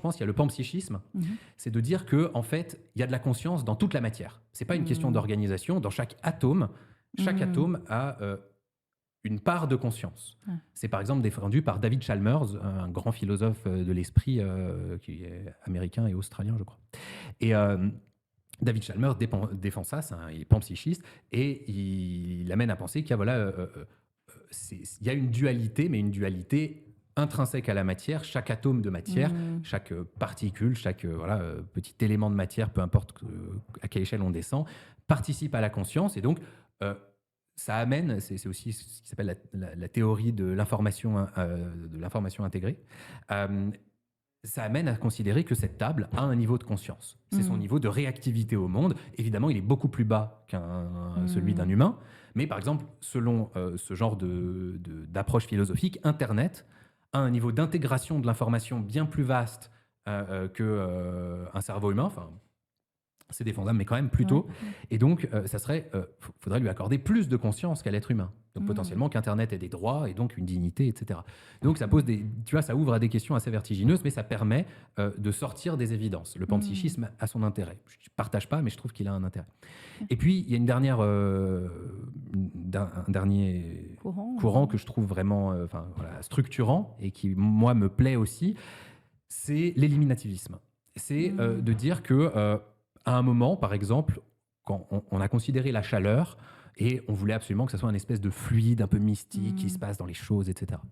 France, il y a le panpsychisme. C'est de dire que en fait, il y a de la conscience dans toute la matière. C'est pas une question d'organisation. Dans chaque atome a une part de conscience. C'est par exemple défendu par David Chalmers, un grand philosophe de l'esprit qui est américain et australien, je crois. Et David Chalmers défend ça, il est panpsychiste, et il amène à penser qu'il y a, il y a une dualité, mais une dualité intrinsèque à la matière. Chaque atome de matière, chaque particule, chaque petit élément de matière, peu importe à quelle échelle on descend, participe à la conscience. Et donc, ça amène, c'est aussi ce qui s'appelle la théorie de l'information intégrée, ça amène à considérer que cette table a un niveau de conscience. C'est son niveau de réactivité au monde. Évidemment, il est beaucoup plus bas celui d'un humain. Mais par exemple, selon ce genre d'approche philosophique, Internet a un niveau d'intégration de l'information bien plus vaste qu'un cerveau humain. Enfin, c'est défendable, mais quand même plutôt. Et donc, faudrait lui accorder plus de conscience qu'à l'être humain. Donc, potentiellement, qu'Internet ait des droits et donc une dignité, etc. Donc, ça ça ouvre à des questions assez vertigineuses, mais ça permet de sortir des évidences. Le panpsychisme a son intérêt. Je ne partage pas, mais je trouve qu'il a un intérêt. Et puis, il y a un dernier courant que je trouve vraiment structurant et qui, moi, me plaît aussi, c'est l'éliminativisme. C'est de dire que à un moment, par exemple, quand on a considéré la chaleur et on voulait absolument que ça soit une espèce de fluide un peu mystique qui se passe dans les choses, etc.